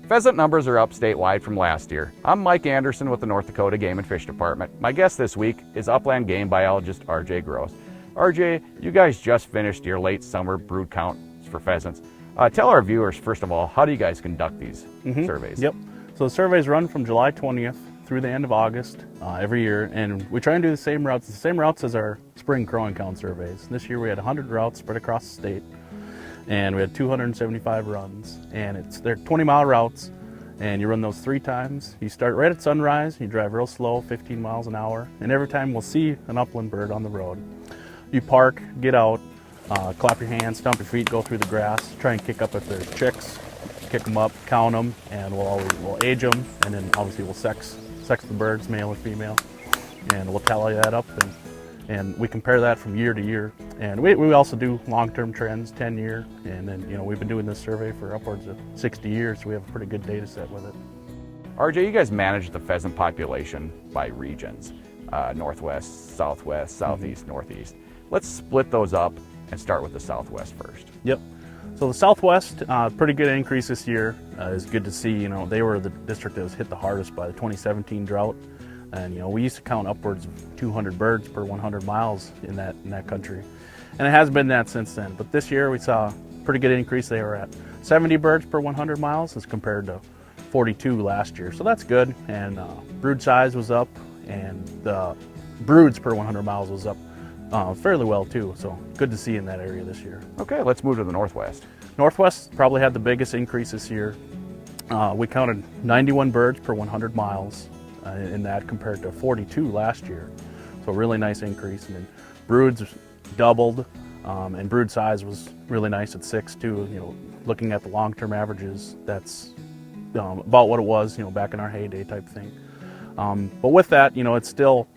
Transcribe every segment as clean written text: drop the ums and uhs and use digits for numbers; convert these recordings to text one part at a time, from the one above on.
Pheasant numbers are up statewide from last year. I'm Mike Anderson with the North Dakota Game and Fish Department. My guest this week is upland game biologist RJ Gross. RJ, you guys just finished your late summer brood counts for pheasants. Tell our viewers, first of all, how do you guys conduct these surveys? Yep. So the surveys run from July 20th through the end of August every year, and we try and do the same routes as our spring crowing count surveys. This year we had 100 routes spread across the state, and we had 275 runs, and they're 20-mile routes, and you run those 3 times. You start right at sunrise, you drive real slow, 15 miles an hour, and every time we'll see an upland bird on the road. You park, get out, clap your hands, stomp your feet, go through the grass, try and kick up if there's chicks, kick them up, count them, and we'll age them, and then obviously we'll sex the birds, male or female, and we'll tally that up, and we compare that from year to year. And we also do long-term trends, 10-year, and then we've been doing this survey for upwards of 60 years, so we have a pretty good data set with it. RJ, you guys manage the pheasant population by regions, northwest, southwest, southeast, northeast. Let's split those up and start with the southwest first. Yep. So the southwest, pretty good increase this year. It's good to see. They were the district that was hit the hardest by the 2017 drought, and we used to count upwards of 200 birds per 100 miles in that country, and it has been that since then. But this year we saw a pretty good increase. They were at 70 birds per 100 miles as compared to 42 last year, so that's good. And brood size was up, and the broods per 100 miles was up fairly well too, so good to see in that area this year. Okay, let's move to the northwest. Northwest probably had the biggest increase this year. We counted 91 birds per 100 miles in that compared to 42 last year, so really nice increase. And then broods doubled, and brood size was really nice at 6 too. Looking at the long-term averages, that's about what it was back in our heyday type thing. But with that, it's still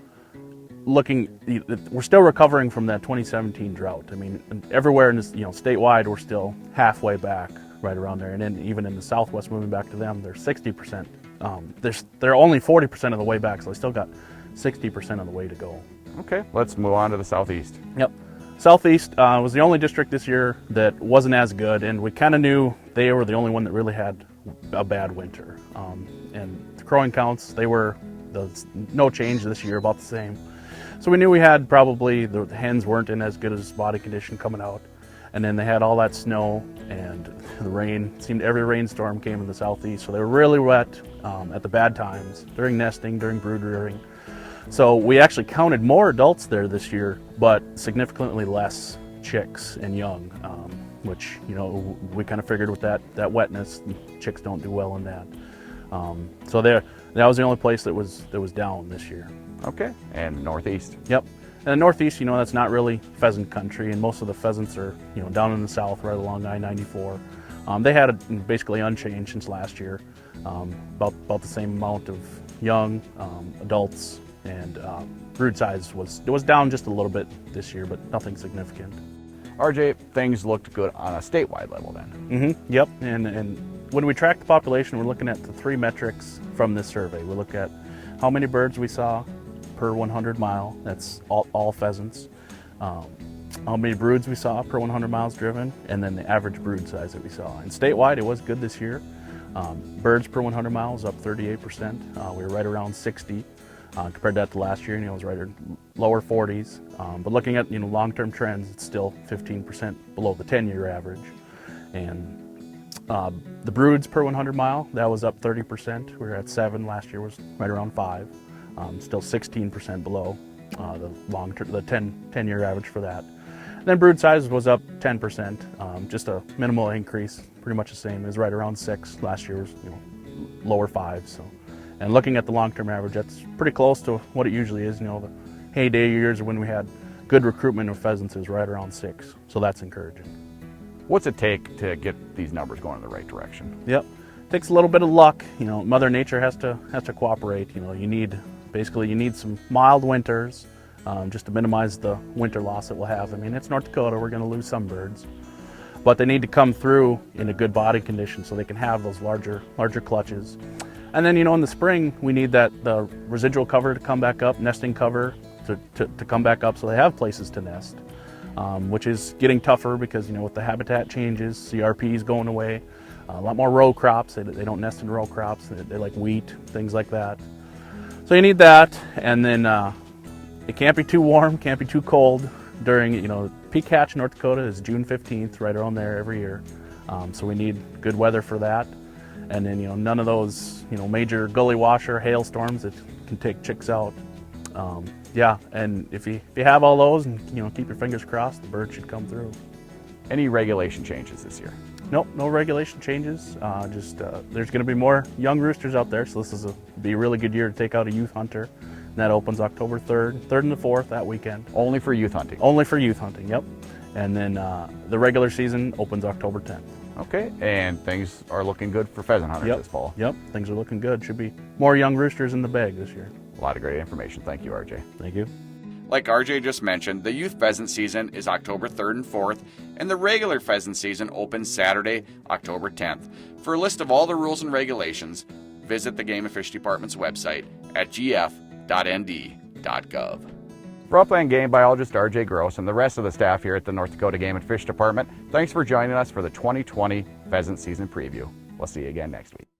we're still recovering from that 2017 drought. I mean, everywhere in this, statewide, we're still halfway back, right around there. And then even in the southwest, moving back to them, they're 60%. They're only 40% of the way back, so they still got 60% of the way to go. Okay, let's move on to the southeast. Yep. Southeast was the only district this year that wasn't as good, and we kind of knew they were the only one that really had a bad winter. And the crowing counts, they were no change this year, about the same. So we knew we had probably the hens weren't in as good as body condition coming out, and then they had all that snow and the rain. It seemed every rainstorm came in the southeast, so they were really wet at the bad times during nesting, during brood rearing. So we actually counted more adults there this year, but significantly less chicks and young, which we kind of figured with that wetness, chicks don't do well in that. So that was the only place that was down this year. Okay, and northeast. Yep, and the northeast, that's not really pheasant country, and most of the pheasants are, down in the south, right along I-94. They had it basically unchanged since last year, about the same amount of young adults, and brood size was down just a little bit this year, but nothing significant. RJ, things looked good on a statewide level then. Yep, and when we track the population, we're looking at the 3 metrics from this survey. We look at how many birds we saw per 100 mile, that's all pheasants, how many broods we saw per 100 miles driven, and then the average brood size that we saw. And statewide, it was good this year. Birds per 100 miles up 38%. We were right around 60. Compared to that to last year, it was right at lower 40s. But looking at long-term trends, it's still 15% below the 10-year average. And the broods per 100 mile, that was up 30%. We were at 7. Last year was right around 5. Still 16% below the 10-year average for that. And then brood size was up 10%, just a minimal increase, pretty much the same. It was right around 6. Last year was lower 5. So, and looking at the long-term average, that's pretty close to what it usually is. The heyday years when we had good recruitment of pheasants is right around 6. So that's encouraging. What's it take to get these numbers going in the right direction? Yep, it takes a little bit of luck. Mother Nature has to cooperate. You need some mild winters, just to minimize the winter loss that we'll have. I mean, it's North Dakota, we're going to lose some birds, but they need to come through in a good body condition so they can have those larger clutches. And then, in the spring, we need the residual cover to come back up, nesting cover to come back up so they have places to nest, which is getting tougher because, with the habitat changes, CRP is going away. A lot more row crops. They don't nest in row crops. They like wheat, things like that. So you need that, and then it can't be too warm, can't be too cold. During, peak hatch in North Dakota is June 15th, right around there every year. So we need good weather for that. And then, none of those, major gully washer hailstorms that can take chicks out. Yeah, and if you have all those and, keep your fingers crossed, the bird should come through. Any regulation changes this year? Nope, no regulation changes. There's going to be more young roosters out there, so this is be a really good year to take out a youth hunter. And that opens October 3rd and the 4th that weekend. Only for youth hunting? Only for youth hunting, yep. And then the regular season opens October 10th. Okay, and things are looking good for pheasant hunters this fall? Yep, things are looking good. Should be more young roosters in the bag this year. A lot of great information. Thank you, RJ. Thank you. Like RJ just mentioned, the youth pheasant season is October 3rd and 4th, and the regular pheasant season opens Saturday, October 10th. For a list of all the rules and regulations, visit the Game and Fish Department's website at gf.nd.gov. For Upland Game Biologist RJ Gross and the rest of the staff here at the North Dakota Game and Fish Department, thanks for joining us for the 2020 pheasant season preview. We'll see you again next week.